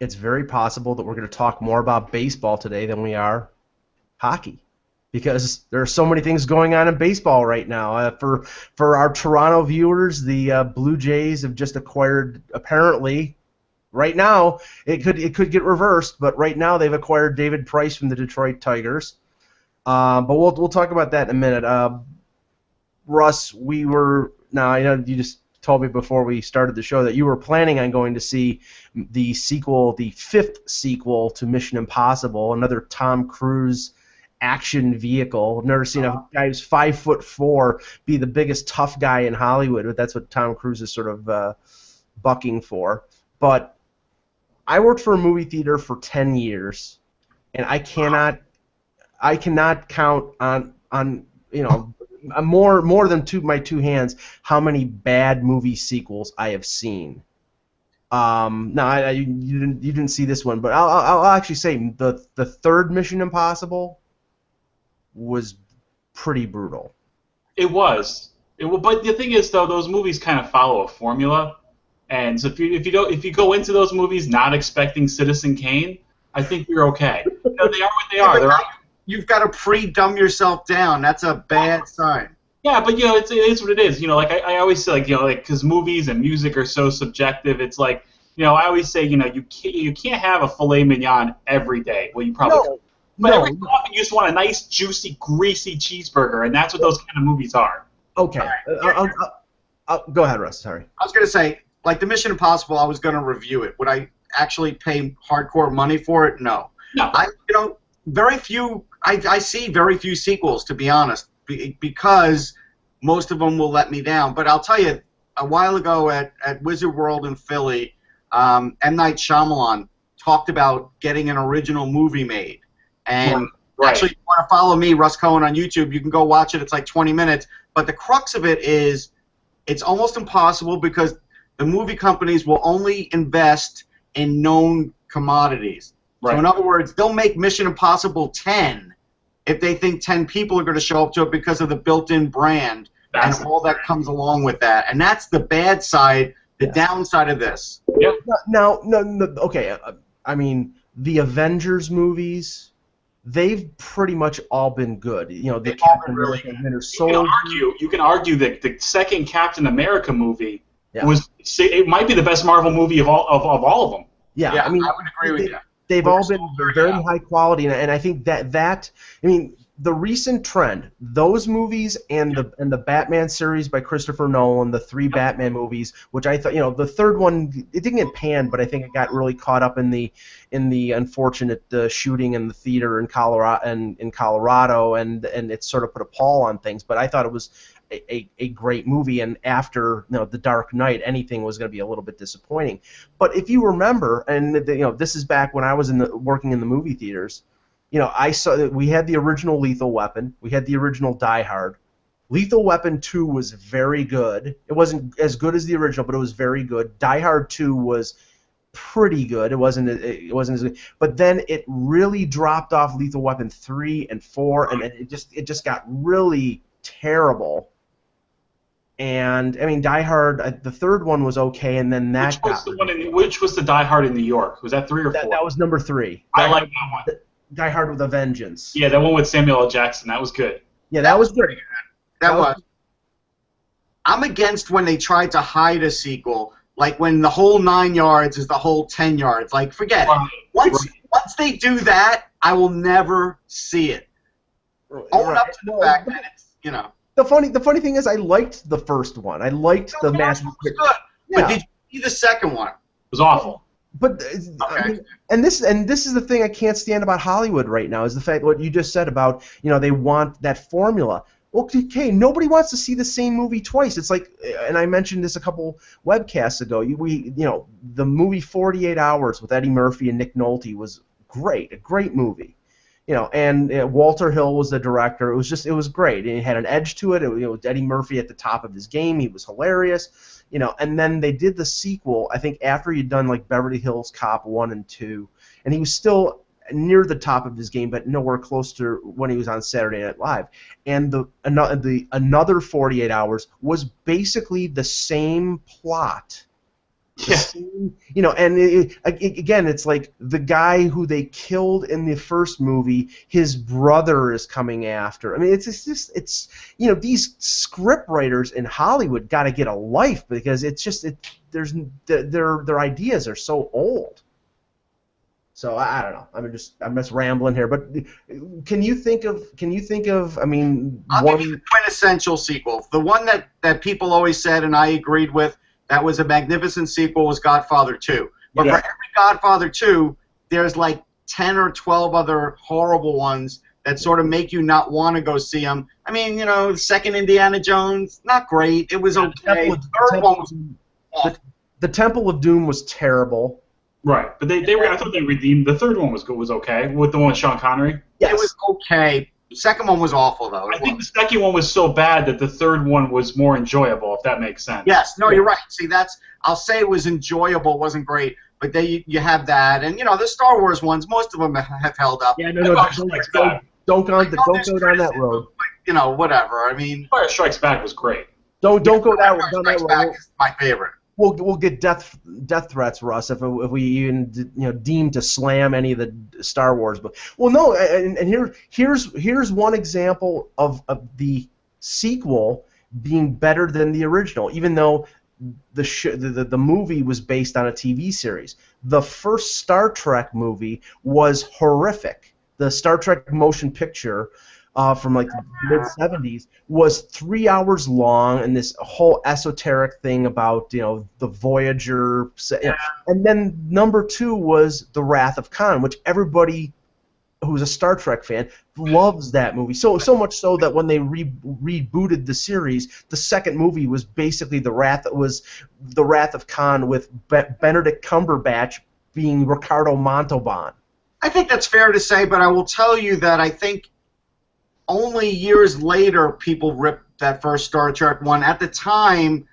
it's very possible that we're going to talk more about baseball today than we are hockey, because there are so many things going on in baseball right now. For our Toronto viewers, the Blue Jays have just acquired, apparently, right now it could get reversed, but right now they've acquired David Price from the Detroit Tigers. But we'll talk about that in a minute. Russ, now I know you just told me before we started the show that you were planning on going to see the sequel, the fifth sequel to Mission Impossible, another Tom Cruise action vehicle. I've never seen a guy who's 5'4" be the biggest tough guy in Hollywood, but that's what Tom Cruise is sort of bucking for. But I worked for a movie theater for 10 years, and I cannot count on more than my two hands how many bad movie sequels I have seen. Now you didn't see this one, but I'll actually say the third Mission Impossible was pretty brutal. It was. But the thing is, though, those movies kind of follow a formula, and so if you go into those movies not expecting Citizen Kane, I think you're okay. They are what they are. You've got to pre-dumb yourself down. That's a bad sign. Yeah, but it is what it is. Like I always say, because movies and music are so subjective. It's like, I always say, you can't have a filet mignon every day. Well, you probably could. But every so often you just want a nice, juicy, greasy cheeseburger, and that's what those kind of movies are. Okay. Go ahead, Russ. Sorry. I was going to say, like the Mission Impossible, I was going to review it. Would I actually pay hardcore money for it? No. No. Very few. I see very few sequels, to be honest, because most of them will let me down. But I'll tell you, a while ago at Wizard World in Philly, M. Night Shyamalan talked about getting an original movie made. And actually, if you want to follow me, Russ Cohen, on YouTube, you can go watch it. It's like 20 minutes. But the crux of it is it's almost impossible because the movie companies will only invest in known commodities. Right. So in other words, they'll make Mission Impossible 10 if they think 10 people are going to show up to it because of the built-in brand and all that comes along with that. And that's the bad side, the downside of this. Yeah. No, okay. I mean, the Avengers movies, they've pretty much all been good. The Captain America, Winter Soldier. You can argue that the second Captain America movie it might be the best Marvel movie of all of them. Yeah, I mean, I would agree with you. They've all been very high quality, and I think that the recent trend, those movies and the Batman series by Christopher Nolan, the 3 Batman movies, which I thought, the third one, it didn't get panned, but I think it got really caught up in the unfortunate shooting in the theater in Colorado, and it sort of put a pall on things. But I thought it was a great movie, and after The Dark Knight, anything was going to be a little bit disappointing. But if you remember, and this is back when I was working in the movie theaters. I saw that we had the original Lethal Weapon. We had the original Die Hard. Lethal Weapon 2 was very good. It wasn't as good as the original, but it was very good. Die Hard 2 was pretty good. It wasn't as good. But then it really dropped off Lethal Weapon 3 and 4, and it just got really terrible. And I mean, Die Hard, the third one was okay, and then that which was the Die Hard in New York? Was that 3 or 4? That was number 3. I like that one. Die Hard with a Vengeance. Yeah, that one with Samuel L. Jackson. That was good. Yeah, that was pretty good. That was. I'm against when they tried to hide a sequel, like when the whole 9 yards is the whole 10 yards. Like, forget it. Once they do that, I will never see it. Own up to the fact that it's, The funny thing is, I liked the first one. I liked the Master. Good. Yeah. But did you see the second one? It was awful. But and this is the thing I can't stand about Hollywood right now, is the fact what you just said about they want that formula. Okay, nobody wants to see the same movie twice. It's like, and I mentioned this a couple webcasts ago. The movie 48 Hours with Eddie Murphy and Nick Nolte was great, a great movie. And Walter Hill was the director. It was great. And it had an edge to it. It was Eddie Murphy at the top of his game. He was hilarious. And then they did the sequel, I think, after he'd done like Beverly Hills Cop 1 and 2, and he was still near the top of his game, but nowhere close to when he was on Saturday Night Live. And another 48 Hours was basically the same plot The scene, you know, and again, it's like the guy who they killed in the first movie, his brother is coming after. I mean, it's you know, these script writers in Hollywood got to get a life, because it's just their ideas are so old. So I don't know. I'm just rambling here, but can you think of? I mean, I'll give you the quintessential sequel. The one that people always said, and I agreed with, that was a magnificent sequel, was Godfather 2. But for every Godfather 2, there's like 10 or 12 other horrible ones that sort of make you not want to go see them. I mean, you know, the second Indiana Jones, not great. It was okay. The third one was awful. The Temple of Doom was terrible. Right, but I thought they redeemed. The third one was okay with the one with Sean Connery. Yes. It was okay. The second one was awful, though. I think the second one was so bad that the third one was more enjoyable, if that makes sense. Yes, no, you're right. See, I'll say it was enjoyable, wasn't great, but you have that, and you know the Star Wars ones, most of them have held up. Yeah, no, don't go down that road. But, you know, whatever. I mean, Empire Strikes Back was great. Don't go down that road. Back is my favorite. We'll get death threats, Russ, if we even deem to slam any of the Star Wars. But well, no, and here's one example of the sequel being better than the original, even though the movie was based on a TV series. The first Star Trek movie was horrific. The Star Trek motion picture from like the mid-'70s was 3 hours long, and this whole esoteric thing about the Voyager, and then number 2 was The Wrath of Khan, which everybody who's a Star Trek fan loves that movie. So much so that when they rebooted the series, the second movie was basically The Wrath of Khan with Benedict Cumberbatch being Ricardo Montalban. I think that's fair to say, but I will tell you that I think only years later people ripped that first Star Trek one. At the time,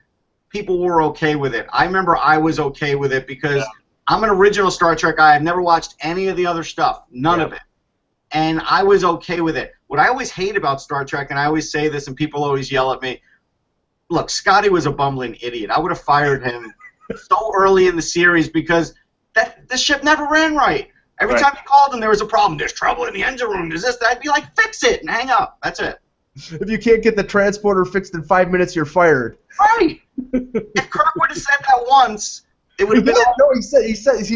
people were okay with it. I remember I was okay with it because I'm an original Star Trek guy. I've never watched any of the other stuff, none of it. And I was okay with it. What I always hate about Star Trek, and I always say this and people always yell at me, look, Scotty was a bumbling idiot. I would have fired him so early in the series because the ship never ran right. Every time you called him, there was a problem. There's trouble in the engine room. There's this, that. I'd be like, fix it and hang up. That's it. If you can't get the transporter fixed in 5 minutes, you're fired. Right. If Kirk would have said that once, it would have been. No, he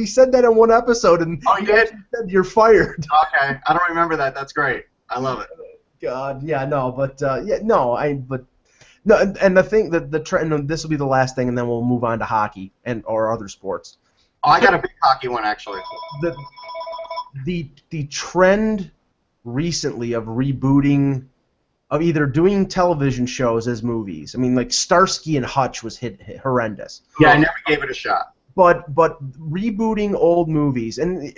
said that in one episode, and he did? He said you're fired. Okay, I don't remember that. That's great. I love it. God, yeah, no, but no, and the thing that the trend. And this will be the last thing, and then we'll move on to hockey or other sports. Oh, I got a big hockey one actually. The trend recently of rebooting, of either doing television shows as movies. I mean, like Starsky and Hutch was horrendous. Yeah, I never gave it a shot. But rebooting old movies, and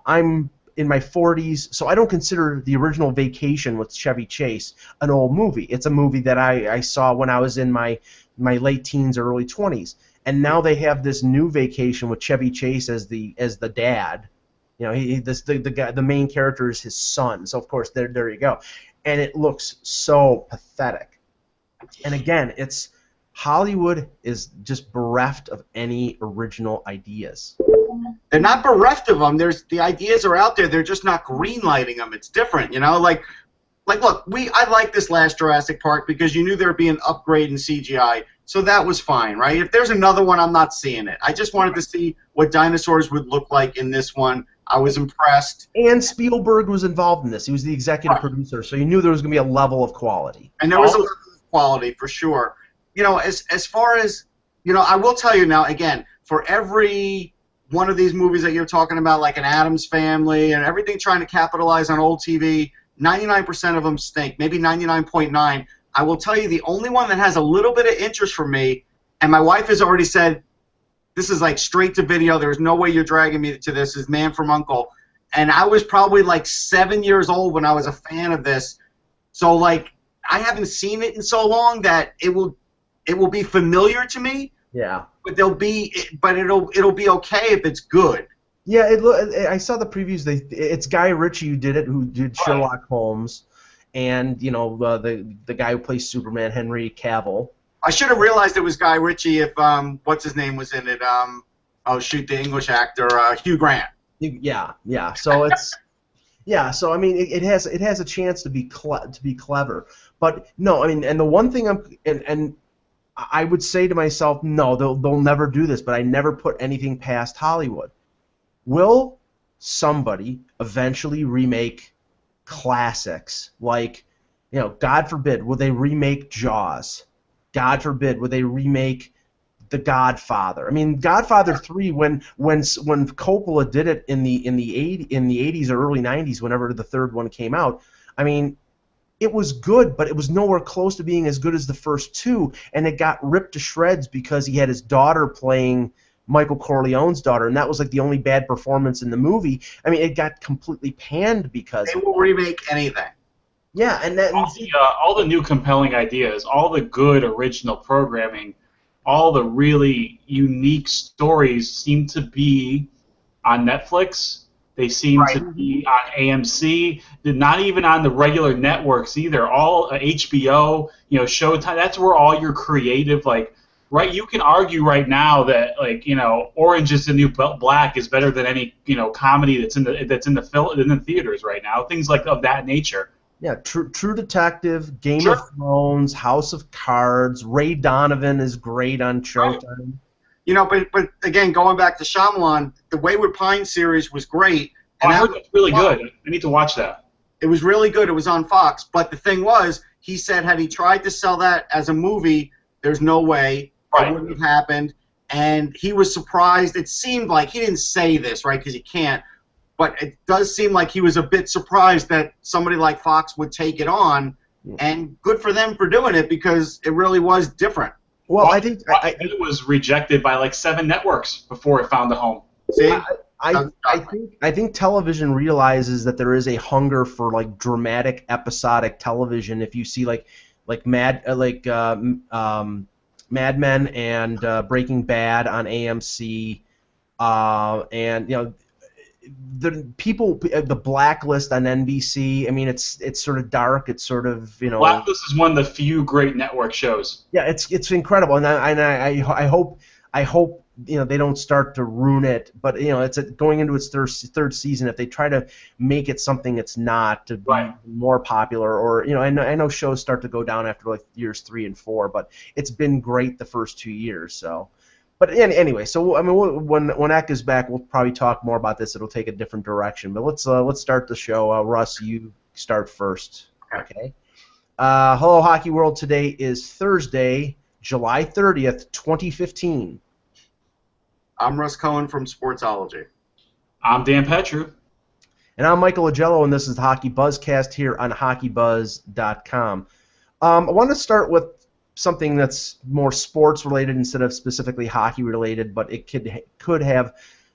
I'm in my 40s, so I don't consider the original Vacation with Chevy Chase an old movie. It's a movie that I saw when I was in my late teens or early 20s. And now they have this new Vacation with Chevy Chase as the dad. The main character is his son. So of course there you go, and it looks so pathetic. And again, it's Hollywood is just bereft of any original ideas. They're not bereft of them. The ideas are out there. They're just not greenlighting them. It's different, Like look, I like this last Jurassic Park because you knew there would be an upgrade in CGI. So that was fine, right? If there's another one, I'm not seeing it. I just wanted to see what dinosaurs would look like in this one. I was impressed. And Spielberg was involved in this. He was the executive producer, so you knew there was going to be a level of quality. And there was a level of quality, for sure. As far as, I will tell you now, again, for every one of these movies that you're talking about, like an Addams Family and everything trying to capitalize on old TV, 99% of them stink, maybe 99.9%. I will tell you the only one that has a little bit of interest for me, and my wife has already said, this is like straight to video, there's no way you're dragging me to this, is Man from U.N.C.L.E. And I was probably like 7 years old when I was a fan of this. So like I haven't seen it in so long that it will be familiar to me. Yeah. But it'll be okay if it's good. Yeah, I saw the previews. It's Guy Ritchie who did Sherlock Holmes. And the guy who plays Superman, Henry Cavill, I should have realized it was Guy Ritchie if what's his name was in it. Oh shoot, the English actor Hugh Grant. Yeah, yeah. So it's yeah. So I mean, it has a chance to be clever, but no. I mean, and the one thing and I would say to myself, no, they'll never do this. But I never put anything past Hollywood. Will somebody eventually remake classics like, God forbid, will they remake Jaws? God forbid, will they remake The Godfather? I mean, Godfather 3, when Coppola did it in the 80s or early 90s, whenever the third one came out, I mean, it was good, but it was nowhere close to being as good as the first two, and it got ripped to shreds because he had his daughter playing Michael Corleone's daughter, and that was like the only bad performance in the movie. I mean, it got completely panned because they will remake anything. Yeah, and then all the new compelling ideas, all the good original programming, all the really unique stories seem to be on Netflix. They seem to be on AMC. They're not even on the regular networks either. All HBO, Showtime. That's where all your creative, right. You can argue right now that Orange is the New Black is better than any comedy that's in the theaters right now. Things of that nature. Yeah, True Detective, Game of Thrones, House of Cards, Ray Donovan is great on Showtime. But again, going back to Shyamalan, the Wayward Pines series was great. And I heard it's really good. I need to watch that. It was really good. It was on Fox. But the thing was, he said had he tried to sell that as a movie, there's no way it wouldn't have happened. And he was surprised. It seemed like, he didn't say this, right, because he can't, but it does seem like he was a bit surprised that somebody like Fox would take it on, and good for them for doing it because it really was different. Well, I think it was rejected by 7 networks before it found a home. See, I think television realizes that there is a hunger for dramatic episodic television. If you see Mad Men and Breaking Bad on AMC, and the Blacklist on NBC. I mean, it's sort of dark. It's sort of Blacklist is one of the few great network shows. Yeah, it's incredible, and I hope they don't start to ruin it. But it's going into its third season. If they try to make it something it's not, to be more popular, or I know shows start to go down after years 3 and 4, but it's been great the first 2 years. So. But anyway, so I mean, when Eck is back, we'll probably talk more about this. It'll take a different direction. But let's start the show. Russ, you start first. Okay. Hello, Hockey World. Today is Thursday, July 30th, 2015. I'm Russ Cohen from Sportsology. I'm Dan Petru. And I'm Michael Agello, and this is the Hockey Buzzcast here on HockeyBuzz.com. I want to start with something that's more sports related instead of specifically hockey related, but it could have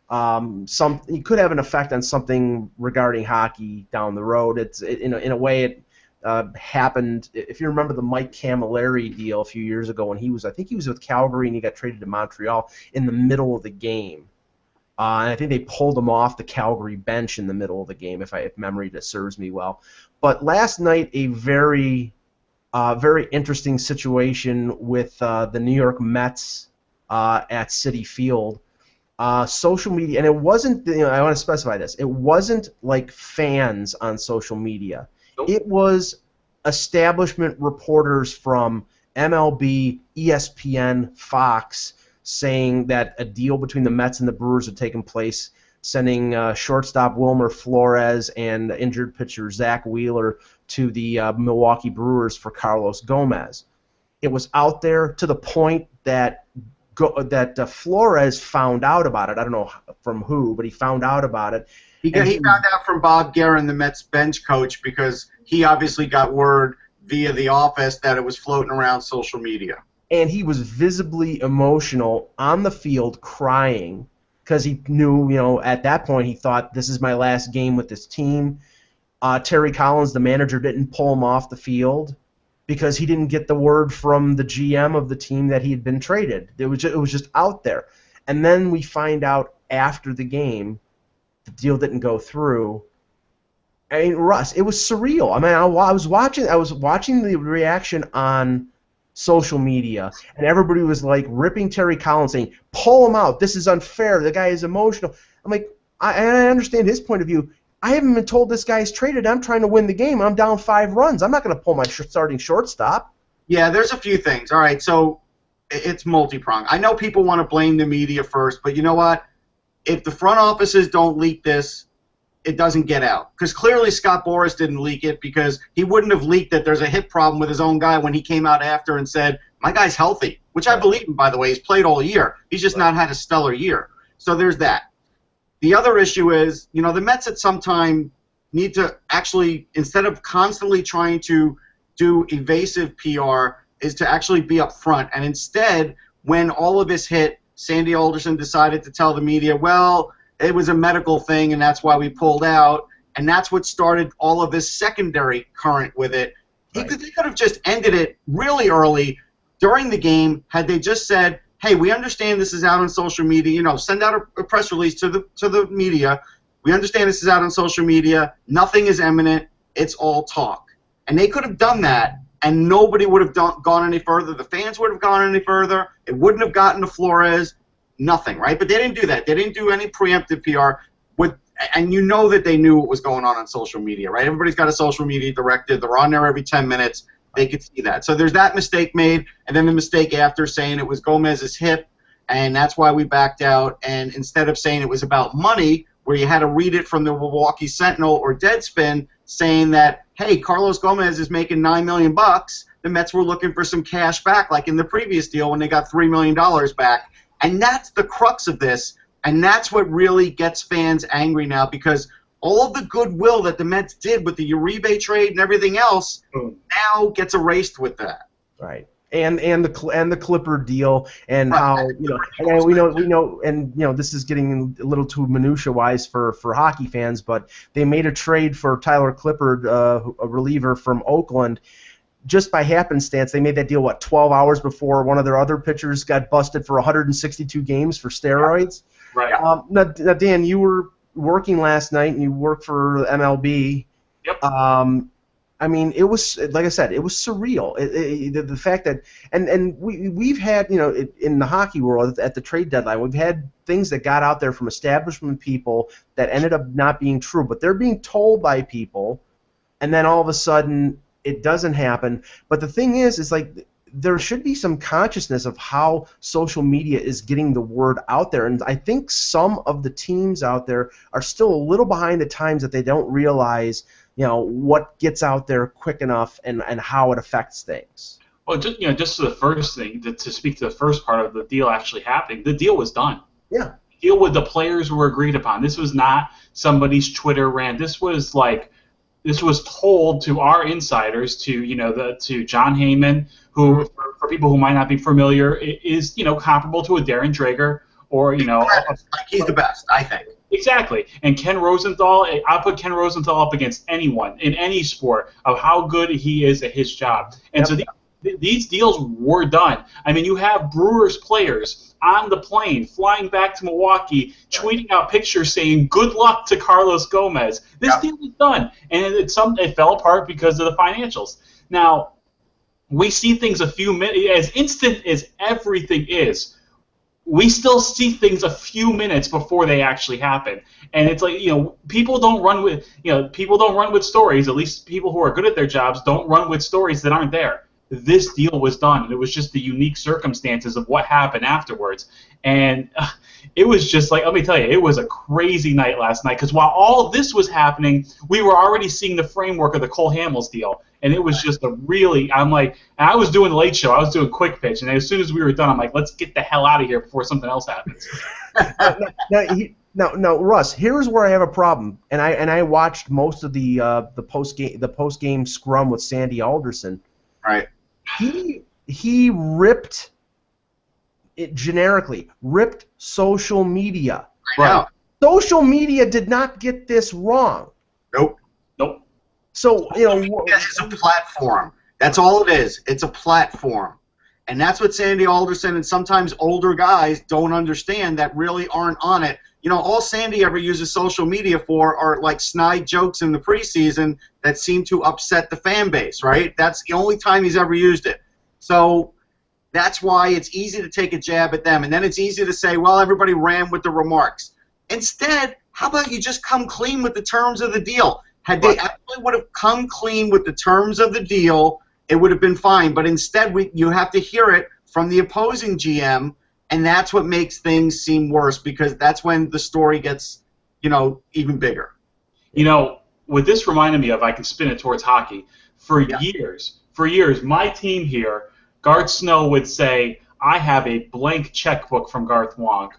an effect on something regarding hockey down the road. In a way it happened. If you remember the Mike Camilleri deal a few years ago when I think he was with Calgary and he got traded to Montreal in the middle of the game. And I think they pulled him off the Calgary bench in the middle of the game, if memory serves me well. But last night, a very interesting situation with the New York Mets at Citi Field. Social media, and it wasn't, I want to specify this, it wasn't like fans on social media. Nope. It was establishment reporters from MLB, ESPN, Fox, saying that a deal between the Mets and the Brewers had taken place, sending shortstop Wilmer Flores and injured pitcher Zach Wheeler to the Milwaukee Brewers for Carlos Gomez. It was out there to the point that Flores found out about it. I don't know from who, but he found out about it. He found out from Bob Guerin, the Mets bench coach, because he obviously got word via the office that it was floating around social media. And he was visibly emotional on the field, crying, because he knew, at that point, he thought, this is my last game with this team. Terry Collins, the manager, didn't pull him off the field because he didn't get the word from the GM of the team that he had been traded. It was just out there. And then we find out after the game the deal didn't go through. I mean, Russ, it was surreal. I mean, I was watching the reaction on social media, and everybody was like ripping Terry Collins, saying, "Pull him out. This is unfair. The guy is emotional." I'm like, I understand his point of view. I haven't been told this guy's traded. I'm trying to win the game. I'm down 5 runs. I'm not going to pull my starting shortstop. Yeah, there's a few things. All right, so it's multi-pronged. I know people want to blame the media first, but you know what? If the front offices don't leak this, it doesn't get out. Because clearly Scott Boras didn't leak it, because he wouldn't have leaked that there's a hip problem with his own guy when he came out after and said, my guy's healthy, which I believe him, by the way. He's played all year. He's just not had a stellar year. So there's that. The other issue is, the Mets at some time need to actually, instead of constantly trying to do evasive PR, is to actually be up front. And instead, when all of this hit, Sandy Alderson decided to tell the media, well, it was a medical thing, and that's why we pulled out, and that's what started all of this secondary current with it. Right. They could have just ended it really early during the game had they just said, hey, we understand this is out on social media, send out a press release to the media. We understand this is out on social media. Nothing is imminent. It's all talk. And they could have done that, and nobody would have gone any further. The fans would have gone any further. It wouldn't have gotten to Flores. Nothing, right? But they didn't do that. They didn't do any preemptive PR. And you know that they knew what was going on social media, right? Everybody's got a social media director. They're on there every 10 minutes. They could see that. So there's that mistake made, and then the mistake after saying it was Gomez's hip, and that's why we backed out. And instead of saying it was about money, where you had to read it from the Milwaukee Sentinel or Deadspin saying that, hey, Carlos Gomez is making $9 million, the Mets were looking for some cash back, like in the previous deal when they got $3 million back. And that's the crux of this, and that's what really gets fans angry now, because all of the goodwill that the Mets did with the Uribe trade and everything else now gets erased with that. Right. And the Clipper deal, and right. How and we know and this is getting a little too minutia wise for hockey fans, but they made a trade for Tyler Clippard, a reliever from Oakland. Just by happenstance, they made that deal 12 hours before one of their other pitchers got busted for 162 games for steroids. Right. Now, Dan, you were working last night, and you worked for MLB. Yep. I mean, it was, like I said, it was surreal. The fact that, and we've had, in the hockey world at the trade deadline, we've had things that got out there from establishment people that ended up not being true, but they're being told by people, and then all of a sudden it doesn't happen. But the thing is like there should be some consciousness of how social media is getting the word out there, and I think some of the teams out there are still a little behind the times, that they don't realize what gets out there quick enough and how it affects things. Well, just to the first thing, to speak to the first part of the deal actually happening, the deal was done. Yeah. The deal with the players were agreed upon. This was not somebody's Twitter rant. This was told to our insiders, to John Heyman, who for people who might not be familiar is comparable to a Darren Dreger, or he's the best, I think. Exactly. And Ken Rosenthal, I'll put Ken Rosenthal up against anyone in any sport of how good he is at his job. And so these deals were done. I mean, you have Brewers players on the plane flying back to Milwaukee, tweeting out pictures saying "Good luck" to Carlos Gomez. This deal was done, and it fell apart because of the financials. Now, we see things as instant as everything is. We still see things a few minutes before they actually happen, and it's like people don't run with stories. At least people who are good at their jobs don't run with stories that aren't there. This deal was done, and it was just the unique circumstances of what happened afterwards. And it was just like, let me tell you, it was a crazy night last night, because while all this was happening, we were already seeing the framework of the Cole Hamels deal. And it was just I was doing the late show, I was doing quick pitch, and as soon as we were done, I'm like, let's get the hell out of here before something else happens. Now, Russ, here's where I have a problem, and I watched most of the post game scrum with Sandy Alderson. Right. He ripped it generically, ripped social media. Right. Social media did not get this wrong. Nope. So, it's a platform. That's all it is. It's a platform. And that's what Sandy Alderson and sometimes older guys don't understand that really aren't on it. All Sandy ever uses social media for are like snide jokes in the preseason that seem to upset the fan base, right? That's the only time he's ever used it. So that's why it's easy to take a jab at them. And then it's easy to say, well, everybody ran with the remarks. Instead, how about you just come clean with the terms of the deal? Had they actually would have come clean with the terms of the deal, it would have been fine. But instead, you have to hear it from the opposing GM, and that's what makes things seem worse, because that's when the story gets, even bigger. What this reminded me of, I can spin it towards hockey. For years, my team here, Garth Snow would say, I have a blank checkbook from Garth Wong.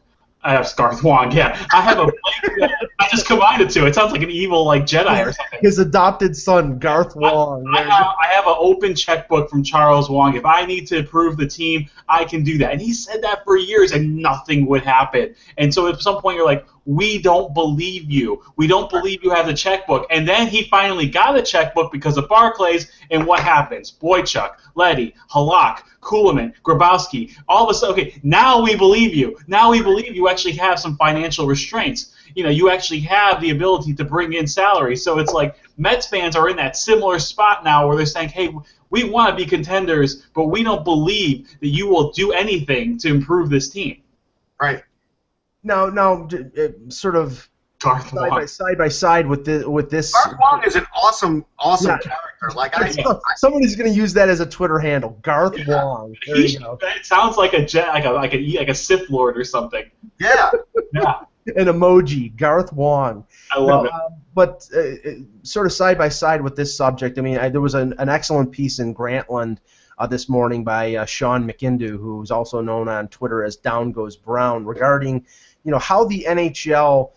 Garth Wong, yeah. I have a blank. I just combined the two. It sounds like an evil Jedi or something. His adopted son, Garth Wong. I have an open checkbook from Charles Wong. If I need to approve the team, I can do that. And he said that for years, and nothing would happen. And so at some point, you're like, we don't believe you. We don't believe you have the checkbook. And then he finally got a checkbook because of Barclays, and what happens? Boychuk, Leddy, Halak, Kuhlman, Grabowski, all of a sudden, okay, now we believe you. Now we believe you actually have some financial restraints. You actually have the ability to bring in salary. So it's like Mets fans are in that similar spot now where they're saying, hey, we want to be contenders, but we don't believe that you will do anything to improve this team. Right. Now, sort of side by side with this. Garth Wong is an awesome character. Somebody's going to use that as a Twitter handle. Garth Wong. There you go. It sounds like a Sith Lord or something. Yeah. Yeah. An emoji, Garth Wong. I love it. But sort of side by side with this subject, I mean, there was an excellent piece in Grantland this morning by Sean McIndoe, who's also known on Twitter as Down Goes Brown, regarding how the NHL,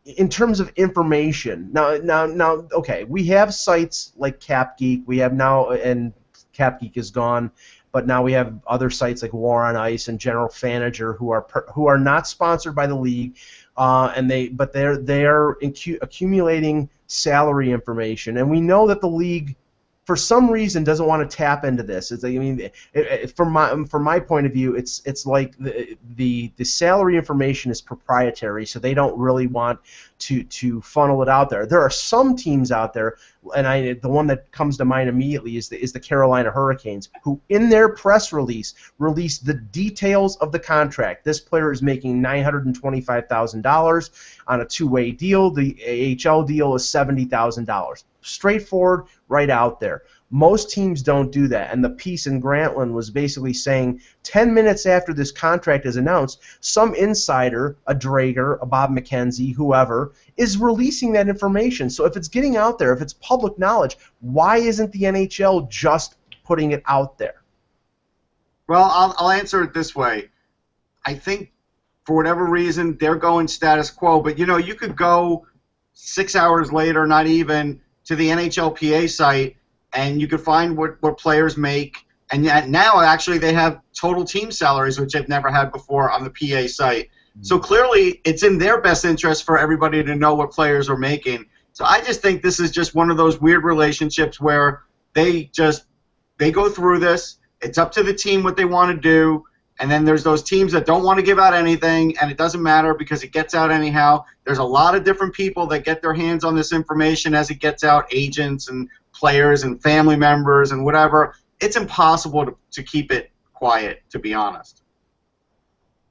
in terms of information. Now, okay, we have sites like CapGeek. We have now, and CapGeek is gone. But now we have other sites like War on Ice and General Fanager who are not sponsored by the league, but they're accumulating salary information, and we know that the league, for some reason, doesn't want to tap into this. From my point of view, it's like the salary information is proprietary, so they don't really want to funnel it out there. There are some teams out there, and the one that comes to mind immediately is the Carolina Hurricanes, who in their press release released the details of the contract. This player is making $925,000 on a two-way deal. The AHL deal is $70,000. Straightforward, right out there. Most teams don't do that, and the piece in Grantland was basically saying 10 minutes after this contract is announced, some insider, a Drager, a Bob McKenzie, whoever, is releasing that information. So if it's getting out there, if it's public knowledge, why isn't the NHL just putting it out there? Well, I'll answer it this way. I think for whatever reason they're going status quo, but you could go 6 hours later, not even, to the NHLPA site, and you could find what players make. And yet now, actually, they have total team salaries, which they've never had before on the PA site. Mm-hmm. So clearly, it's in their best interest for everybody to know what players are making. So I just think this is just one of those weird relationships where they go through this. It's up to the team what they want to do. And then there's those teams that don't want to give out anything, and it doesn't matter because it gets out anyhow. There's a lot of different people that get their hands on this information as it gets out, agents and players and family members and whatever. It's impossible to keep it quiet, to be honest.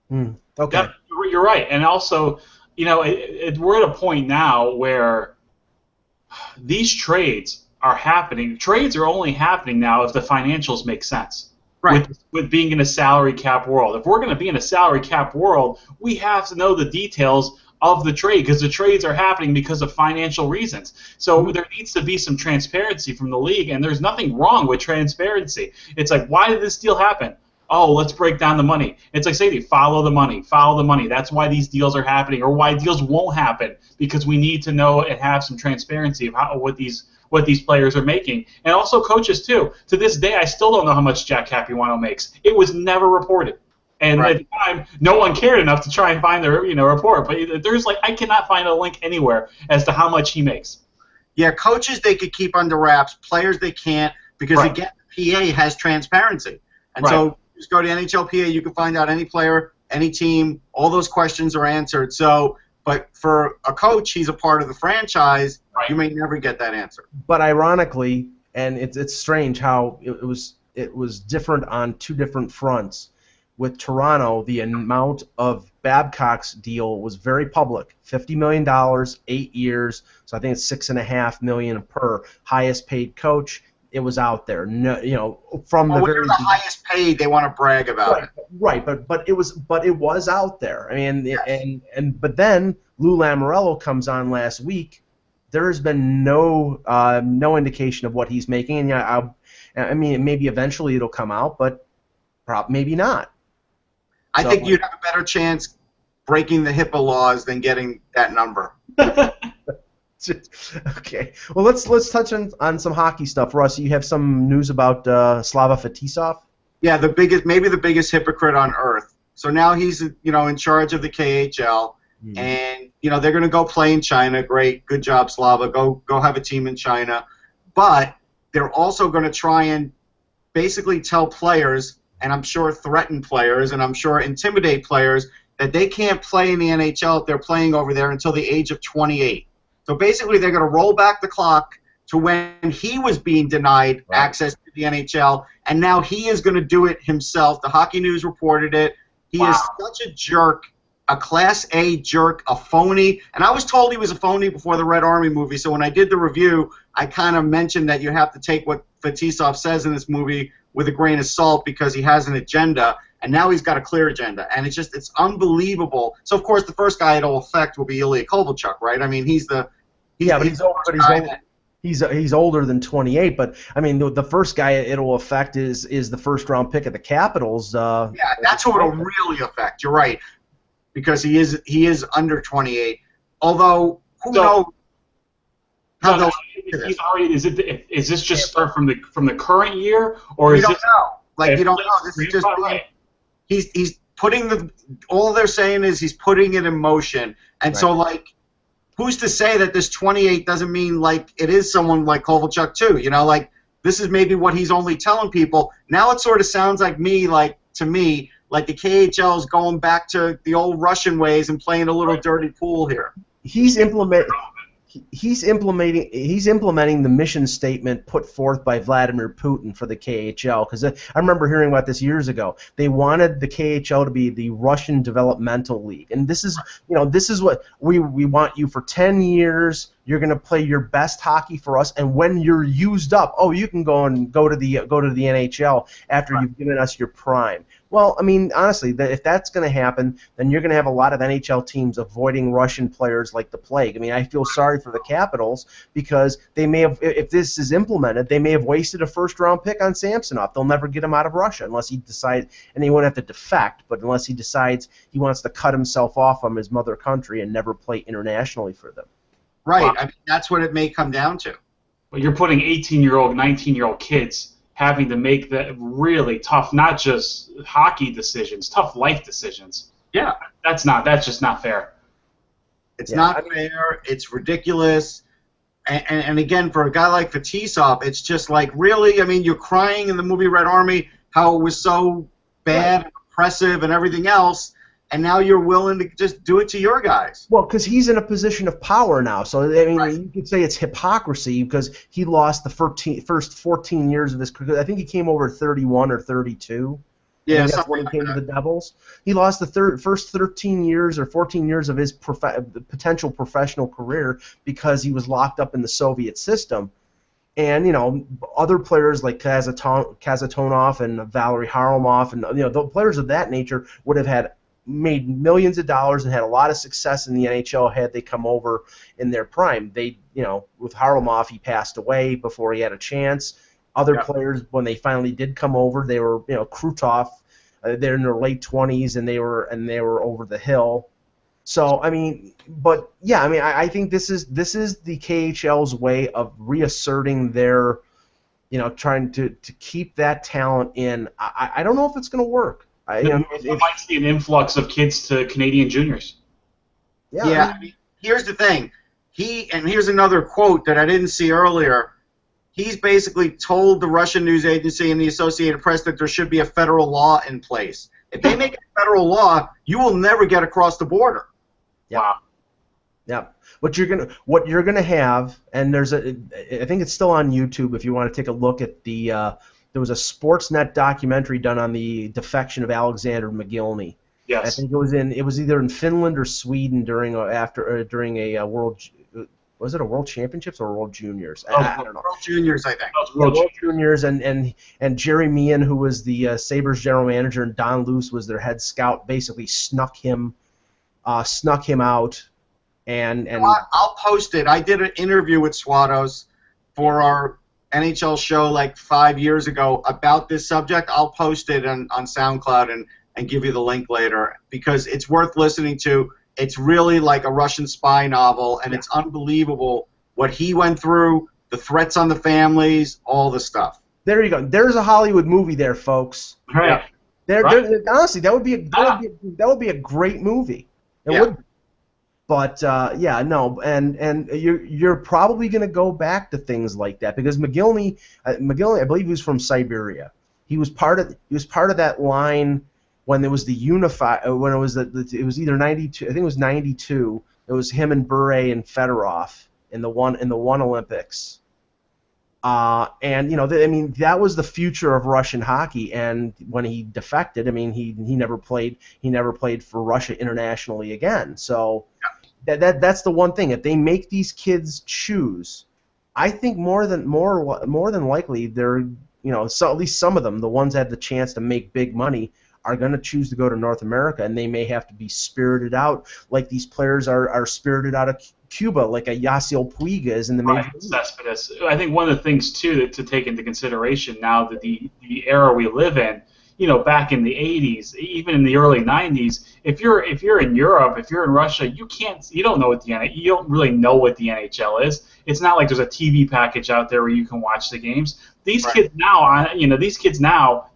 Okay. Yeah, you're right. And also, we're at a point now where these trades are happening. Trades are only happening now if the financials make sense. Right. With being in a salary cap world. If we're going to be in a salary cap world, we have to know the details of the trade, because the trades are happening because of financial reasons. So there needs to be some transparency from the league, and there's nothing wrong with transparency. It's like, why did this deal happen? Oh, let's break down the money. It's like saying, follow the money, follow the money. That's why these deals are happening, or why deals won't happen, because we need to know and have some transparency of what these players are making. And also coaches, too. To this day, I still don't know how much Jack Capuano makes. It was never reported. And at the time, no one cared enough to try and find the report. But there's I cannot find a link anywhere as to how much he makes. Yeah, coaches they could keep under wraps. Players they can't, because again, PA has transparency. And so just go to NHLPA, you can find out any player, any team, all those questions are answered. So, but for a coach, he's a part of the franchise. You may never get that answer. But ironically, and it's strange how it was it was different on two different fronts. With Toronto, the amount of Babcock's deal was very public. $50 million, 8 years, so I think it's $6.5 million per. Highest paid coach. It was out there. No, from the when very you're the highest paid, they want to brag about it. Right, but it was out there. I mean, yes. But then Lou Lamoriello comes on last week. There has been no indication of what he's making, and I mean, maybe eventually it'll come out, but maybe not. I think you'd have a better chance breaking the HIPAA laws than getting that number. Okay. Well, let's touch on some hockey stuff. Russ, you have some news about Slava Fetisov? Yeah, maybe the biggest hypocrite on earth. So now he's in charge of the KHL, and they're going to go play in China. Great, good job, Slava. Go have a team in China. But they're also going to try and basically tell players, and I'm sure threaten players, and I'm sure intimidate players, that they can't play in the NHL if they're playing over there until the age of 28. So basically they're going to roll back the clock to when he was being denied access to the NHL, and now he is going to do it himself. The Hockey News reported it. He is such a jerk, a Class A jerk, a phony. And I was told he was a phony before the Red Army movie, so when I did the review, I kind of mentioned that you have to take what Fetisov says in this movie with a grain of salt because he has an agenda, and now he's got a clear agenda, and it's unbelievable. So of course the first guy it'll affect will be Ilya Kovalchuk, right? I mean he's older than 28. But I mean the first guy it'll affect is the first round pick of the Capitals. Yeah, that's who it'll really affect. You're right, because he is under 28. Although who knows? Is this just start from the current year, or you don't know? Like you don't know. This is just he's putting all they're saying is he's putting it in motion, and so like who's to say that this 28 doesn't mean like it is someone like Kovalchuk too? Like this is maybe what he's only telling people. Now it sort of sounds like to me like the KHL is going back to the old Russian ways and playing a little dirty pool here. He's implementing the mission statement put forth by Vladimir Putin for the KHL, because I remember hearing about this years ago. They wanted the KHL to be the Russian Developmental League, and this is what we want you for 10 years. You're going to play your best hockey for us, and when you're used up, you can go to the NHL after you've given us your prime. Well, I mean, honestly, if that's going to happen, then you're going to have a lot of NHL teams avoiding Russian players like the plague. I mean, I feel sorry for the Capitals because they may have, if this is implemented, they may have wasted a first-round pick on Samsonov. They'll never get him out of Russia unless he decides, and he won't have to defect, but unless he decides he wants to cut himself off from his mother country and never play internationally for them. Right. Wow. I mean, that's what it may come down to. But you're putting 18-year-old, 19-year-old kids having to make the really tough, not just hockey decisions, tough life decisions. Yeah. That's just not fair. It's not fair. It's ridiculous. And again, for a guy like Fetisov, it's just like, really? I mean, you're crying in the movie Red Army how it was so bad and oppressive and everything else, and now you're willing to just do it to your guys. Well, because he's in a position of power now. So, I mean, you could say it's hypocrisy because he lost the first 14 years of his career. I think he came over at 31 or 32. Yeah, that's when he came to the Devils. He lost the first 13 years or 14 years of his potential professional career because he was locked up in the Soviet system. And, other players like Kazatonov and Valery Harlamov and, the players of that nature would have made millions of dollars and had a lot of success in the NHL had they come over in their prime. With Harlamov, he passed away before he had a chance. Other players, when they finally did come over, they were, Krutov, they're in their late 20s and they were over the hill. So I think this is the KHL's way of reasserting their, trying to keep that talent in. I don't know if it's going to work. You might see an influx of kids to Canadian juniors. Yeah. I mean, here's the thing. Here's another quote that I didn't see earlier. He's basically told the Russian news agency and the Associated Press that there should be a federal law in place. If they make a federal law, you will never get across the border. Yeah. Wow. Yeah. What you're gonna have, and I think it's still on YouTube if you want to take a look at the there was a Sportsnet documentary done on the defection of Alexander McGillney. Yes. I think it was either in Finland or Sweden during a world. Was it a World Championships or World Juniors? I don't know. World Juniors, I think. World Juniors, and Jerry Meehan, who was the Sabres general manager, and Don Luce was their head scout, basically snuck him out. And I'll post it. I did an interview with Swatos for our NHL show like 5 years ago about this subject. I'll post it on SoundCloud and give you the link later because it's worth listening to. It's really like a Russian spy novel, and it's unbelievable what he went through, the threats on the families, all the stuff. There you go. There's a Hollywood movie there, folks. Right. Honestly, that would be a great movie. It would. But and you're probably going to go back to things like that because McGillney, I believe he was from Siberia. He was part of that line when there was the when it was it was either 92, I think it was 92. It was him and Bure and Fedorov in the one Olympics. And that was the future of Russian hockey. And when he defected, he never played for Russia internationally again. So that's the one thing. If they make these kids choose, I think more than likely they're so at least some of them, the ones that have the chance to make big money, are going to choose to go to North America, and they may have to be spirited out like these players are spirited out of Cuba, like a Yasiel Puig is in the major leagues. Cespedes. I think one of the things too to take into consideration now that the era we live in, back in the 80s, even in the early 90s, if you're in Europe, if you're in Russia, you don't know you don't really know what the NHL is. It's not like there's a TV package out there where you can watch the games. These kids now,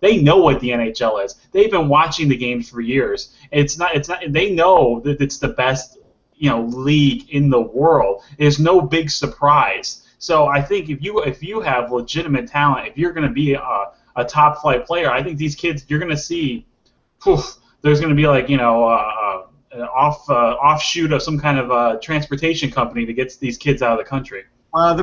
they know what the NHL is. They've been watching the games for years. It's not. They know that it's the best, league in the world. There's no big surprise. So I think if you have legitimate talent, if you're going to be a top flight player, I think these kids, you're going to see, there's going to be like an offshoot of some kind of transportation company that gets these kids out of the country. But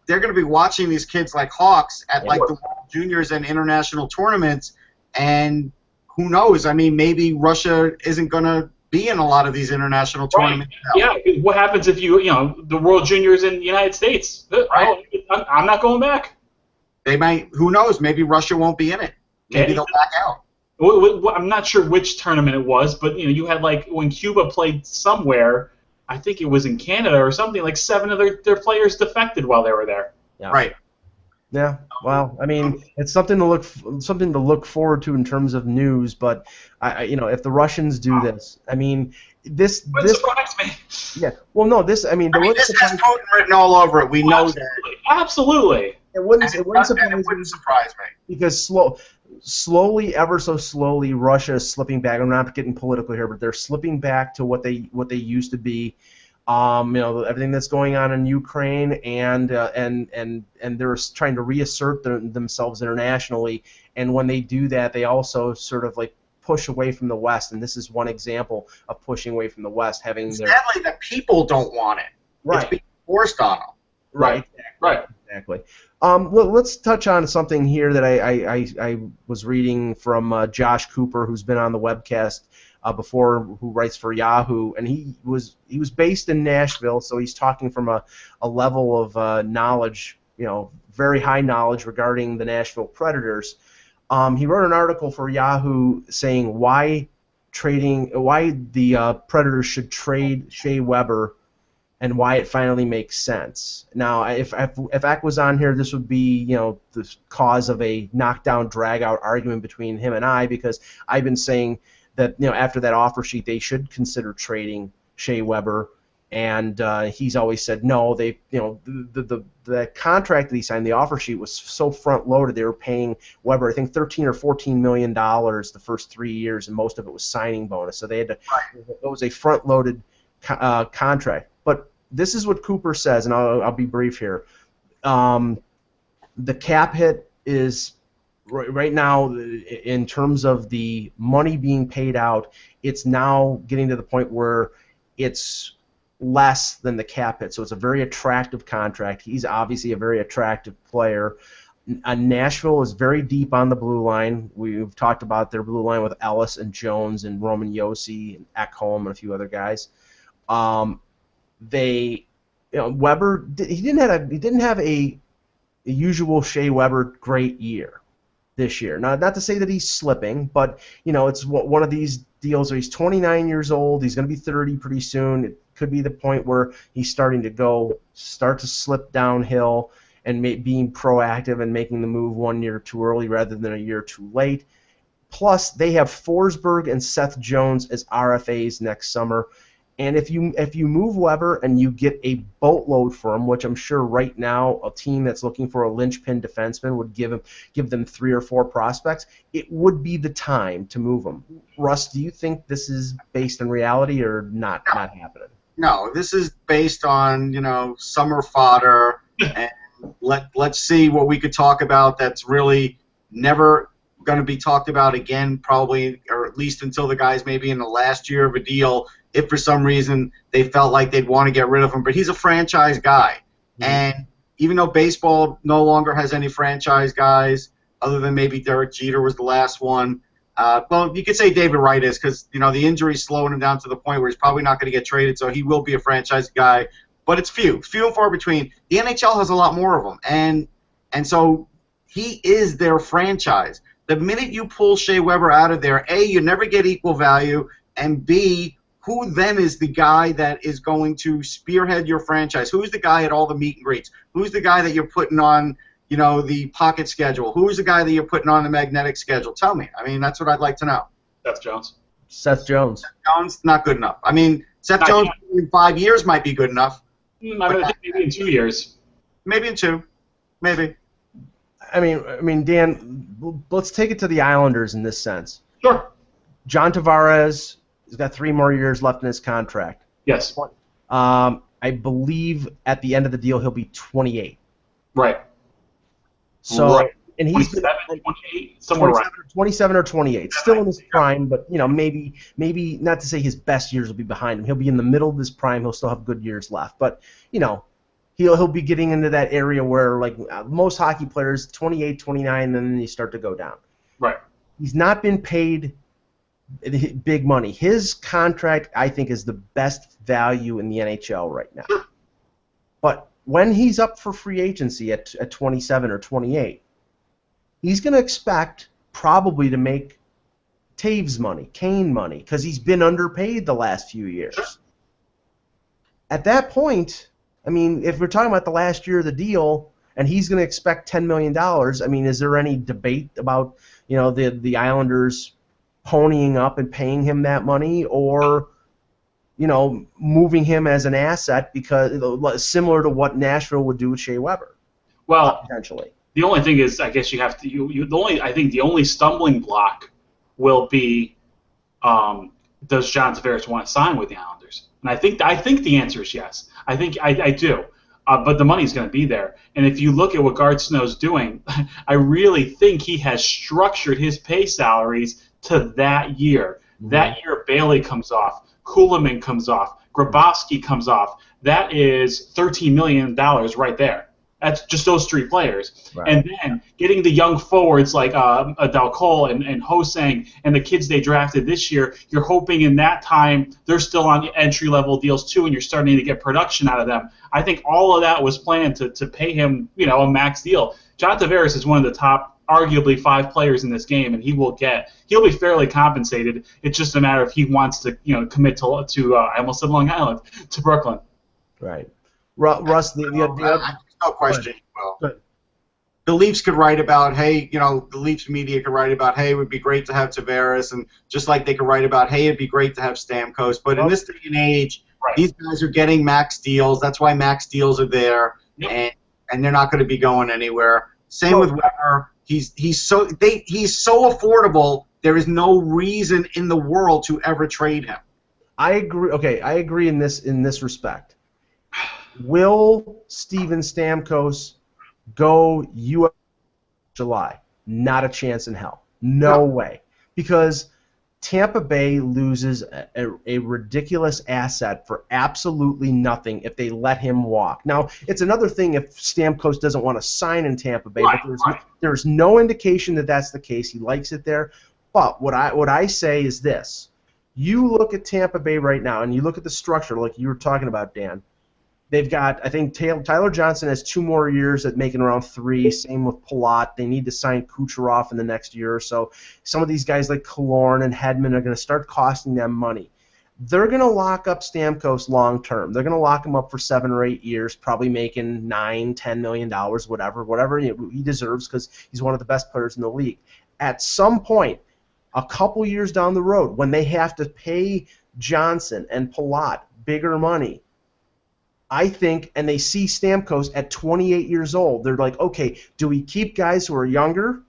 they're going to be watching these kids like Hawks at like the World Juniors and international tournaments, and who knows? Maybe Russia isn't going to be in a lot of these international tournaments. Yeah, what happens if the World Juniors in the United States? Right. I'm not going back. They might. Who knows? Maybe Russia won't be in it. Maybe they'll back out. I'm not sure which tournament it was, but you had like when Cuba played somewhere. I think it was in Canada or something. Like 7 of their players defected while they were there. Yeah. Right. Yeah. Well, it's something to look forward to in terms of news. But if the Russians do this, this surprised me. Yeah. Well, no. This. This has Putin written all over it. We know that. Absolutely. It wouldn't surprise me because slowly, ever so slowly, Russia is slipping back. I'm not getting political here, but they're slipping back to what they used to be. Everything that's going on in Ukraine, and they're trying to reassert themselves internationally. And when they do that, they also sort of like push away from the West. And this is one example of pushing away from the West. Sadly, the people don't want it. Right. It's being forced on them. Right. Exactly. Let's touch on something here that I was reading from Josh Cooper, who's been on the webcast before, who writes for Yahoo, and he was based in Nashville, so he's talking from a level of knowledge, very high knowledge regarding the Nashville Predators. He wrote an article for Yahoo saying why the Predators should trade Shea Weber, and why it finally makes sense. Now, if Eck was on here, this would be the cause of a knockdown, drag-out argument between him and I, because I've been saying that after that offer sheet they should consider trading Shea Weber, and he's always said no. They the contract that he signed, the offer sheet was so front-loaded. They were paying Weber, I think, $13 or $14 million the first 3 years, and most of it was signing bonus. So they had to. It was a front-loaded contract, but this is what Cooper says, and I'll be brief here. The cap hit is right now, in terms of the money being paid out, it's now getting to the point where it's less than the cap hit. So it's a very attractive contract. He's obviously a very attractive player. Nashville is very deep on the blue line. We've talked about their blue line with Ellis and Jones and Roman Josi and Ekholm and a few other guys. Weber, he didn't have a usual Shea Weber great year this year. Not to say that he's slipping, but it's one of these deals where he's 29 years old. He's going to be 30 pretty soon. It could be the point where he's starting to start to slip downhill and being proactive and making the move 1 year too early rather than a year too late. Plus, they have Forsberg and Seth Jones as RFAs next summer. And if you move Weber and you get a boatload for him, which I'm sure right now a team that's looking for a linchpin defenseman would give them 3 or 4 prospects, it would be the time to move him. Russ, do you think this is based on reality or not happening? No, this is based on summer fodder, and let's see what we could talk about that's really never going to be talked about again, probably, or at least until the guy's maybe in the last year of a deal, if for some reason they felt like they'd want to get rid of him. But he's a franchise guy. Mm-hmm. And even though baseball no longer has any franchise guys, other than maybe Derek Jeter was the last one, well, you could say David Wright is, because the injury's slowing him down to the point where he's probably not going to get traded, so he will be a franchise guy. But it's few and far between. The NHL has a lot more of them, and so he is their franchise. The minute you pull Shea Weber out of there, A, you never get equal value, and B, who then is the guy that is going to spearhead your franchise? Who's the guy at all the meet and greets? Who's the guy that you're putting on, the pocket schedule? Who's the guy that you're putting on the magnetic schedule? Tell me. I mean, that's what I'd like to know. Seth Jones. Seth Jones, not good enough. I mean, Seth Jones in 5 years might be good enough. I think maybe in 2 years. Maybe in 2. Maybe. I mean, Dan, let's take it to the Islanders in this sense. Sure. John Tavares has got 3 more years left in his contract. Yes. I believe at the end of the deal he'll be 28. Right. So, right. And he's 27, 28, somewhere around. 27 or 28. Still in his prime, but maybe not to say his best years will be behind him. He'll be in the middle of his prime. He'll still have good years left, but he'll be getting into that area where, like most hockey players, 28, 29, then they start to go down. Right. He's not been paid big money. His contract, I think, is the best value in the NHL right now. Sure. But when he's up for free agency at 27 or 28, he's going to expect probably to make Taves money, Kane money, because he's been underpaid the last few years. Sure. At that point, I mean, if we're talking about the last year of the deal and he's going to expect $10 million, I mean, is there any debate about, the Islanders ponying up and paying him that money, or, moving him as an asset because similar to what Nashville would do with Shea Weber? Well, potentially. The only thing is, I guess you have to. I think the only stumbling block will be, does John Tavares want to sign with the Islanders? And I think the answer is yes. I think I do. But the money's going to be there. And if you look at what Gard Snow's doing, I really think he has structured his pay salaries to that year. Mm-hmm. That year, Bailey comes off, Kuhlman comes off, Grabowski comes off. That is $13 million right there. That's just those 3 players. Right. And then getting the young forwards like Adel Cole and Hosang and the kids they drafted this year, you're hoping in that time they're still on entry-level deals too, and you're starting to get production out of them. I think all of that was planned to pay him, a max deal. John Tavares is one of the top, arguably 5 players in this game, and he'll be fairly compensated. It's just a matter if he wants to, commit to I almost said Long Island, to Brooklyn. Right. Russ, no question. Well, the Leafs could write about, hey, the Leafs media could write about, hey, it would be great to have Tavares, and just like they could write about, hey, it'd be great to have Stamkos. But in this day and age, right, these guys are getting max deals. That's why max deals are there, yep, and they're not going to be going anywhere. Same with Weber. He's so affordable. There is no reason in the world to ever trade him. I agree. Okay, I agree in this respect. Will Steven Stamkos go U.S. July? Not a chance in hell. No way. Because Tampa Bay loses a ridiculous asset for absolutely nothing if they let him walk. Now, it's another thing if Stamkos doesn't want to sign in Tampa Bay, but there's no indication that that's the case. He likes it there. But what I say is this. You look at Tampa Bay right now, and you look at the structure like you were talking about, Dan. They've got, I think, Tyler Johnson has 2 more years at making around 3. Same with Palat. They need to sign Kucherov in the next year or so. Some of these guys like Killorn and Hedman are going to start costing them money. They're going to lock up Stamkos long term. They're going to lock him up for 7 or 8 years, probably making $9, $10 million, whatever he deserves because he's one of the best players in the league. At some point, a couple years down the road, when they have to pay Johnson and Palat bigger money, I think, and they see Stamkos at 28 years old, they're like, okay, do we keep guys who are younger,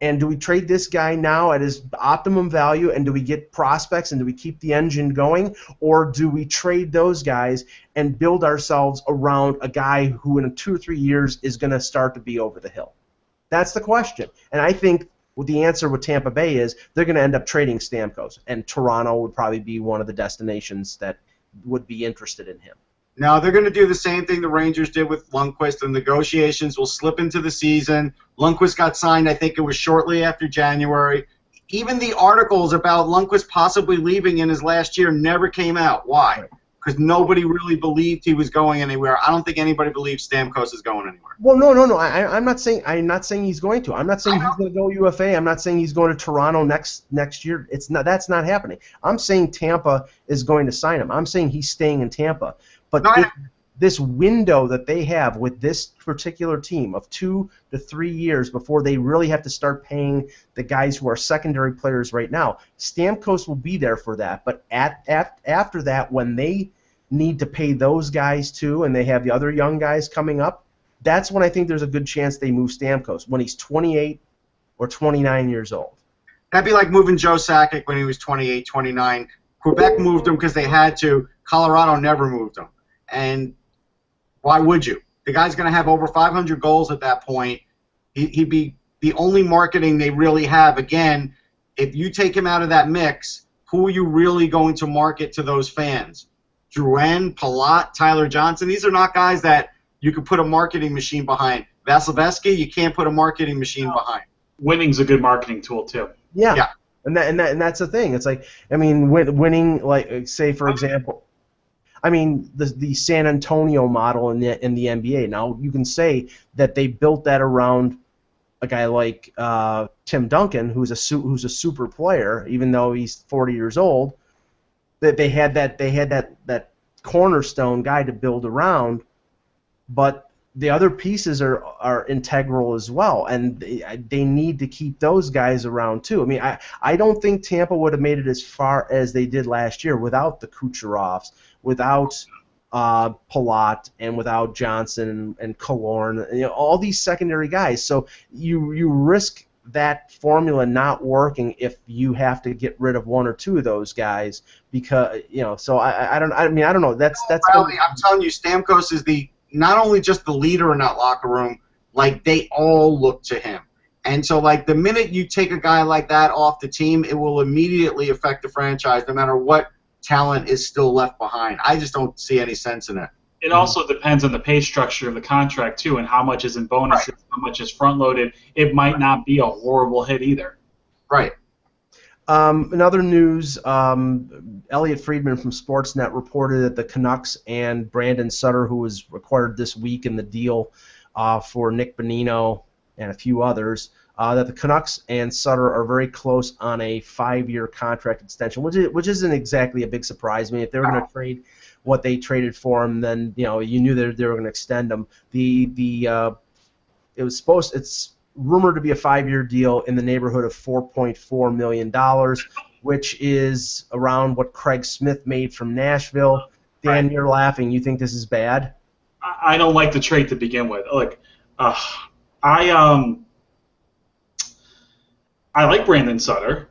and do we trade this guy now at his optimum value, and do we get prospects, and do we keep the engine going, or do we trade those guys and build ourselves around a guy who in 2 or 3 years is going to start to be over the hill? That's the question. And I think the answer with Tampa Bay is they're going to end up trading Stamkos, and Toronto would probably be one of the destinations that would be interested in him. Now, they're going to do the same thing the Rangers did with Lundqvist. The negotiations will slip into the season. Lundqvist got signed, I think it was shortly after January. Even the articles about Lundqvist possibly leaving in his last year never came out. Why? Because nobody really believed he was going anywhere. I don't think anybody believes Stamkos is going anywhere. Well, no. I'm not saying he's going to. I'm not saying he's going to go UFA. I'm not saying he's going to Toronto next year. That's not happening. I'm saying Tampa is going to sign him. I'm saying he's staying in Tampa. But this window that they have with this particular team of 2 to 3 years before they really have to start paying the guys who are secondary players right now, Stamkos will be there for that. But after that, when they need to pay those guys too, and they have the other young guys coming up, that's when I think there's a good chance they move Stamkos, when he's 28 or 29 years old. That'd be like moving Joe Sakic when he was 28, 29. Quebec moved him because they had to. Colorado never moved him. And why would you? The guy's going to have over 500 goals at that point. He'd be the only marketing they really have. Again, if you take him out of that mix, who are you really going to market to those fans? Drouin, Palat, Tyler Johnson. These are not guys that you could put a marketing machine behind. Vasilevsky, you can't put a marketing machine behind. Winning's a good marketing tool, too. Yeah. And that's the thing. It's like, I mean, winning, like, say, for example, I mean, the San Antonio model in the NBA. Now, you can say that they built that around a guy like Tim Duncan, who's a super player, even though he's 40 years old. That they had that cornerstone guy to build around, but the other pieces are integral as well, and they need to keep those guys around too. I mean, I don't think Tampa would have made it as far as they did last year without the Kucherovs, without Palat, and without Johnson and Killorn, all these secondary guys. So you risk that formula not working if you have to get rid of 1 or 2 of those guys because So I don't know. That's. Rowley, I'm telling you, Stamkos is not only just the leader in that locker room. Like they all look to him, and so like the minute you take a guy like that off the team, it will immediately affect the franchise, no matter what talent is still left behind. I just don't see any sense in it. It also depends on the pay structure of the contract, too, and how much is in bonuses, how much is front-loaded. It might not be a horrible hit either. Right. In other news, Elliot Friedman from Sportsnet reported that the Canucks and Brandon Sutter, who was acquired this week in the deal for Nick Bonino and a few others, that the Canucks and Sutter are very close on a 5-year contract extension, which isn't exactly a big surprise. I mean, if they were going to trade what they traded for him, then you knew that they were going to extend him. It's rumored to be a 5-year deal in the neighborhood of $4.4 million, which is around what Craig Smith made from Nashville. Dan, right. You're laughing. You think this is bad? I don't like the trade to begin with. Look, I like Brandon Sutter,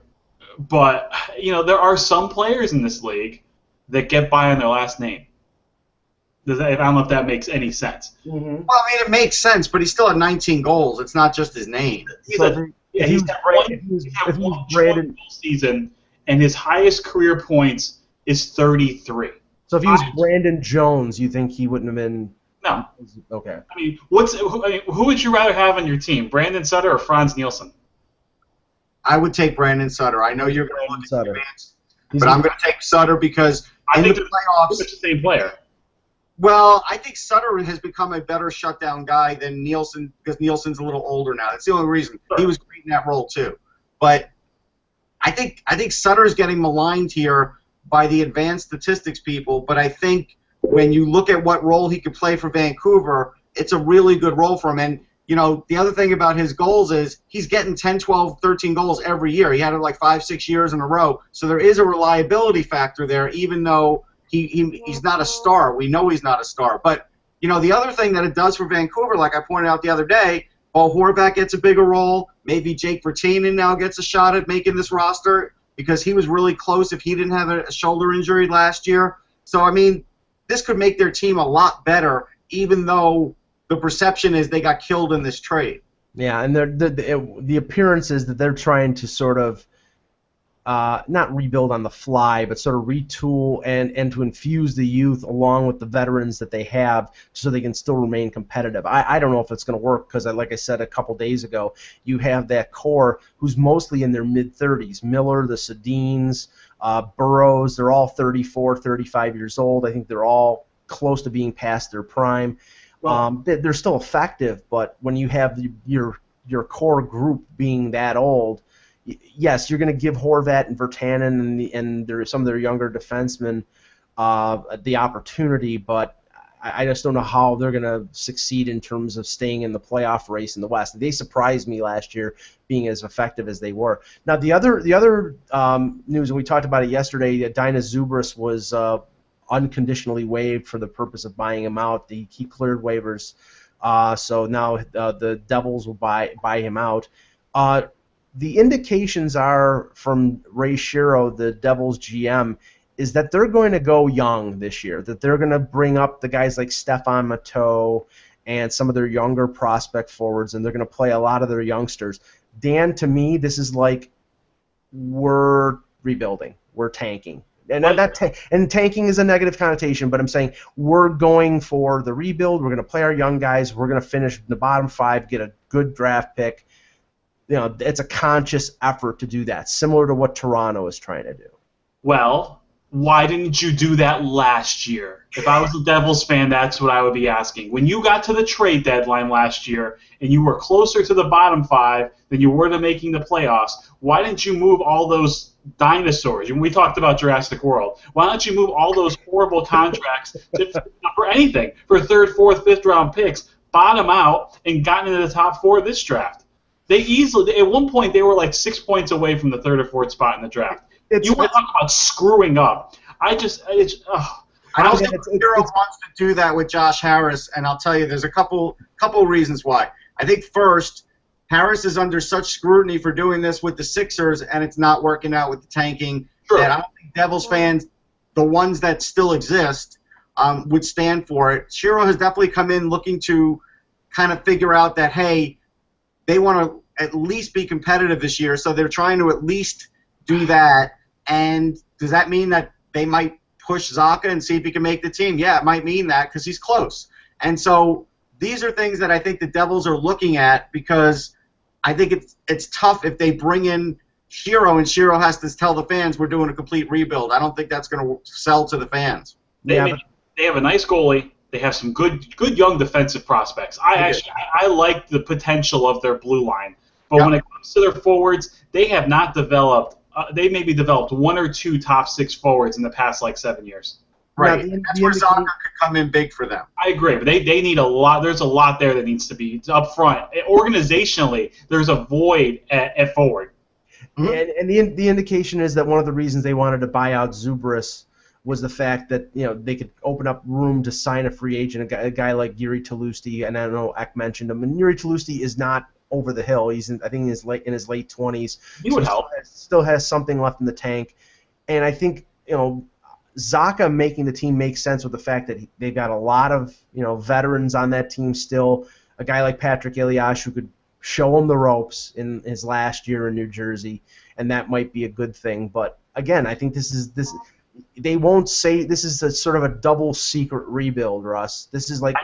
but there are some players in this league that get by on their last name. I don't know if that makes any sense. Mm-hmm. Well, I mean, it makes sense, but he still had 19 goals. It's not just his name. He's had one goal season and his highest career points is 33. So if he was Brandon Jones, you think he wouldn't have been? No. Okay. I mean, who would you rather have on your team, Brandon Sutter or Franz Nielsen? I would take Brandon Sutter. I know you're going to look at Sutter. the advance, but I'm going to take Sutter because I think the they're playoffs, the same player. Well, I think Sutter has become a better shutdown guy than Nielsen because Nielsen's a little older now. That's the only reason. Sure. He was great in that role too. But I think Sutter is getting maligned here by the advanced statistics people, but I think when you look at what role he could play for Vancouver, it's a really good role for him. And, you know, the other thing about his goals is he's getting 10, 12, 13 goals every year. He had it like 5, 6 years in a row. So there is a reliability factor there, even though he's not a star. We know he's not a star. But, you know, the other thing that it does for Vancouver, like I pointed out the other day, Bo Horvat gets a bigger role. Maybe Jake Virtanen now gets a shot at making this roster because he was really close if he didn't have a shoulder injury last year. So, I mean, this could make their team a lot better, even though the perception is they got killed in this trade. Yeah, and the appearance is that they're trying to sort of not rebuild on the fly, but sort of retool and to infuse the youth along with the veterans that they have so they can still remain competitive. I don't know if it's going to work because, like I said a couple days ago, you have that core who's mostly in their mid-30s. Miller, the Sedins, Burrows, they're all 34, 35 years old. I think they're all close to being past their prime. Well, they're still effective, but when you have your core group being that old, yes, you're going to give Horvat and Virtanen and some of their younger defensemen the opportunity, but I just don't know how they're going to succeed in terms of staying in the playoff race in the West. They surprised me last year being as effective as they were. Now, the other news, and we talked about it yesterday, Dina Zubris was unconditionally waived for the purpose of buying him out. He cleared waivers, so now the Devils will buy him out. The indications are from Ray Shero, the Devils GM, is that they're going to go young this year, that they're going to bring up the guys like Stefan Matteau and some of their younger prospect forwards, and they're going to play a lot of their youngsters. Dan, to me, this is like we're rebuilding, we're tanking. And and tanking is a negative connotation, but I'm saying we're going for the rebuild, we're going to play our young guys, we're going to finish the bottom 5, get a good draft pick. You know, it's a conscious effort to do that, similar to what Toronto is trying to do. Well, why didn't you do that last year? If I was a Devils fan, that's what I would be asking. When you got to the trade deadline last year and you were closer to the bottom 5 than you were to making the playoffs, why didn't you move all those dinosaurs? And we talked about Jurassic World. Why don't you move all those horrible contracts for anything, for 3rd, 4th, 5th round picks, bottom out, and gotten into the top 4 of this draft? They easily, at one point, they were like 6 points away from the 3rd or 4th spot in the draft. You want to talk about screwing up? I don't think Hero wants to do that with Josh Harris, and I'll tell you, there's a couple reasons why. I think first, Harris is under such scrutiny for doing this with the Sixers, and it's not working out with the tanking. Sure. That I don't think Devils fans, the ones that still exist, would stand for it. Shiro has definitely come in looking to kind of figure out that, hey, they want to at least be competitive this year, so they're trying to at least do that. And does that mean that they might push Zacha and see if he can make the team? Yeah, it might mean that because he's close. And so these are things that I think the Devils are looking at because I think it's tough if they bring in Shiro and Shiro has to tell the fans we're doing a complete rebuild. I don't think that's going to sell to the fans. They have a nice goalie. They have some good young defensive prospects. I like the potential of their blue line, but when it comes to their forwards, they have not developed. They maybe developed 1 or 2 top 6 forwards in the past 7 years. Right, that's where Zacha could come in big for them. I agree, but they need a lot. There's a lot there that needs to be up front. Organizationally, there's a void at forward. Mm-hmm. And the indication is that one of the reasons they wanted to buy out Zubris was the fact that they could open up room to sign a free agent, a guy like Yuri Talusti, and I don't know, Eck mentioned him. And Yuri Talusti is not over the hill. He's in his late 20s. He would help. Still has something left in the tank, and I think Zacha making the team makes sense with the fact that they've got a lot of veterans on that team still. A guy like Patrick Elias who could show him the ropes in his last year in New Jersey, and that might be a good thing. But again, I think this. They won't say this is a sort of a double secret rebuild, Russ. This is like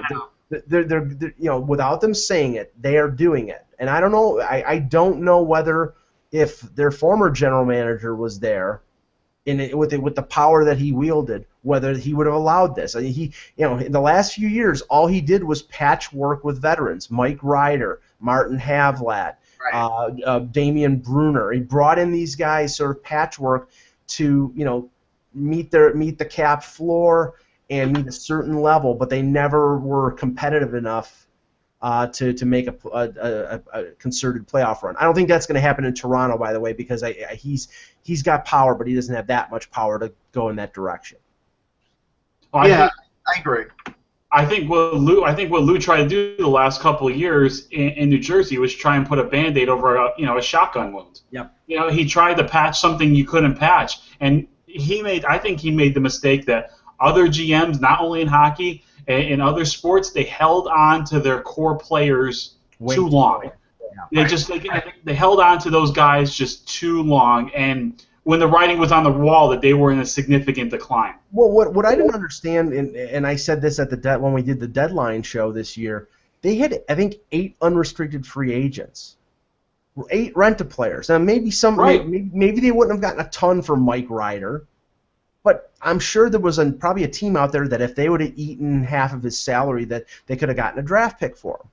they're without them saying it, they are doing it. And I don't know. I don't know whether if their former general manager was there, with the power that he wielded, whether he would have allowed this. I mean, in the last few years, all he did was patchwork with veterans. Mike Ryder, Martin Havlat, Damian Brunner. He brought in these guys sort of patchwork to meet the cap floor and meet a certain level, but they never were competitive enough to make a concerted playoff run. I don't think that's going to happen in Toronto, by the way, because he's got power, but he doesn't have that much power to go in that direction. Well, I agree. I think what Lou tried to do the last couple of years in New Jersey was try and put a Band-Aid over a shotgun wound. Yep. He tried to patch something you couldn't patch, and I think he made the mistake that other GMs, not only in hockey, in other sports, they held on to their core players too long. Yeah. They held on to those guys just too long, and when the writing was on the wall that they were in a significant decline. Well, what I didn't understand, and I said this when we did the deadline show this year, they had, I think, 8 unrestricted free agents, 8 rent-a-players. Now maybe maybe they wouldn't have gotten a ton for Mike Ryder, but I'm sure there was probably a team out there that if they would have eaten half of his salary, that they could have gotten a draft pick for him.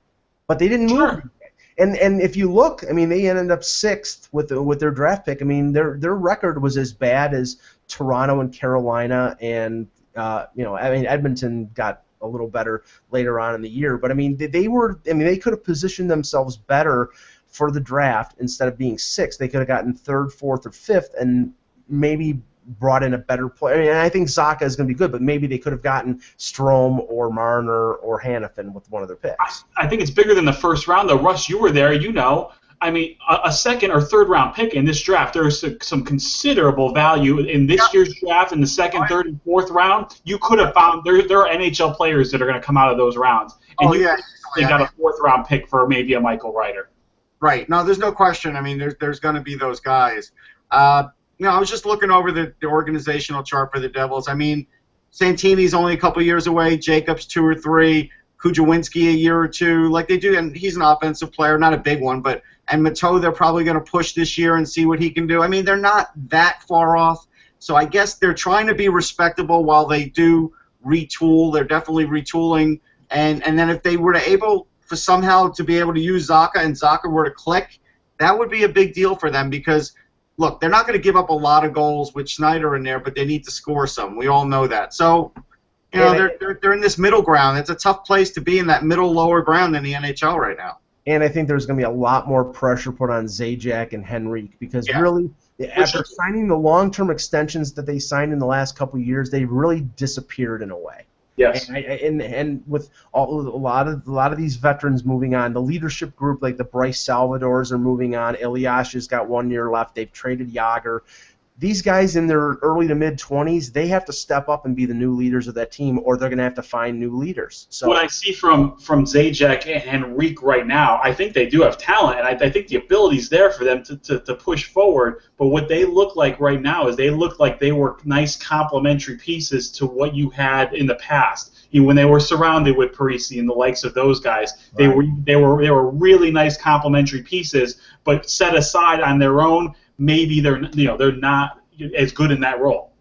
But they didn't move him. And if you look, I mean, they ended up 6th with their draft pick. I mean, their record was as bad as Toronto and Carolina, and Edmonton got a little better later on in the year. But I mean, they could have positioned themselves better for the draft. Instead of being 6th, they could have gotten 3rd, 4th, or 5th, and maybe brought in a better player. I mean, I think Zacha is going to be good, but maybe they could have gotten Strome or Marner or Hannafin with one of their picks. I think it's bigger than the first round, though. Russ, you were there. I mean, a 2nd or 3rd round pick in this draft, there's some considerable value in this year's draft in the 2nd, 3rd, and 4th round. You could have found there are NHL players that are going to come out of those rounds, and they got a 4th round pick for maybe a Michael Ryder. Right. No, there's no question. I mean, there's going to be those guys. I was just looking over the organizational chart for the Devils. I mean, Santini's only a couple years away. Jacobs 2 or 3. Kujawinski a year or 2. Like they do, and he's an offensive player, not a big one, and Mateau they're probably going to push this year and see what he can do. I mean, they're not that far off. So I guess they're trying to be respectable while they do retool. They're definitely retooling. And then if they were somehow to be able to use Zacha and Zacha were to click, that would be a big deal for them because look, they're not going to give up a lot of goals with Schneider in there, but they need to score some. We all know that. So, they're in this middle ground. It's a tough place to be in that middle lower ground in the NHL right now. And I think there's going to be a lot more pressure put on Zajac and Henrique because really, after signing the long-term extensions that they signed in the last couple of years, they really disappeared in a way. Yes. And with a lot of these veterans moving on, the leadership group like the Bryce Salvadors are moving on. Ilyasha's got 1 year left. They've traded Jágr. These guys in their early to mid-20s, they have to step up and be the new leaders of that team, or they're going to have to find new leaders. So what I see from Zajac and Henrique right now, I think they do have talent, and I think the ability's there for them to push forward. But what they look like right now is they look like they were nice complementary pieces to what you had in the past. When they were surrounded with Parisi and the likes of those guys, they were really nice complementary pieces. But set aside on their own, maybe they're not as good in that role.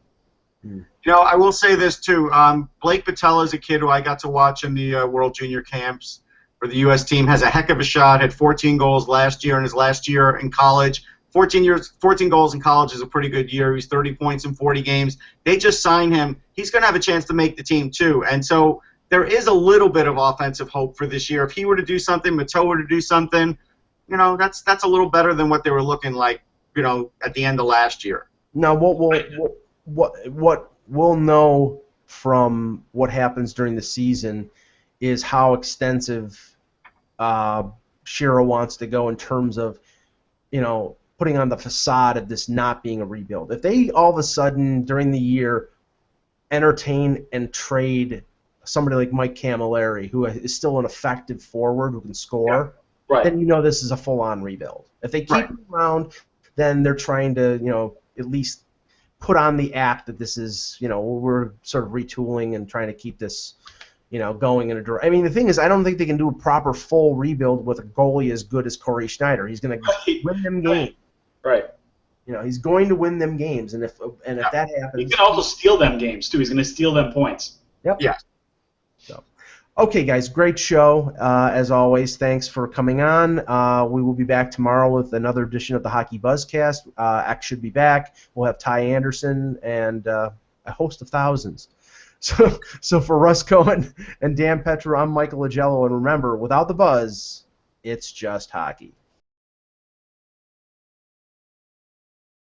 I will say this too. Blake Patella is a kid who I got to watch in the World Junior camps for the U.S. team. Has a heck of a shot. Had 14 goals last year in his last year in college. 14 goals in college is a pretty good year. He's 30 points in 40 games. They just signed him. He's going to have a chance to make the team too. And so there is a little bit of offensive hope for this year. If he were to do something, Mateau were to do something, that's a little better than what they were looking like, at the end of last year. Now, what we'll know from what happens during the season is how extensive Shiro wants to go in terms of, putting on the facade of this not being a rebuild. If they all of a sudden during the year entertain and trade somebody like Mike Camilleri, who is still an effective forward who can score, then this is a full-on rebuild. If they keep him around, then they're trying to, at least put on the act that this is, we're sort of retooling and trying to keep this, going in a direction. I mean, the thing is, I don't think they can do a proper full rebuild with a goalie as good as Corey Schneider. He's going to win them games. Right. He's going to win them games, and if that happens, he can also steal them games too. He's going to steal them points. Yep. Yeah. So, okay, guys, great show as always. Thanks for coming on. We will be back tomorrow with another edition of the Hockey Buzzcast. X should be back. We'll have Ty Anderson and a host of thousands. So for Russ Cohen and Dan Petra, I'm Michael Agello, and remember, without the buzz, it's just hockey.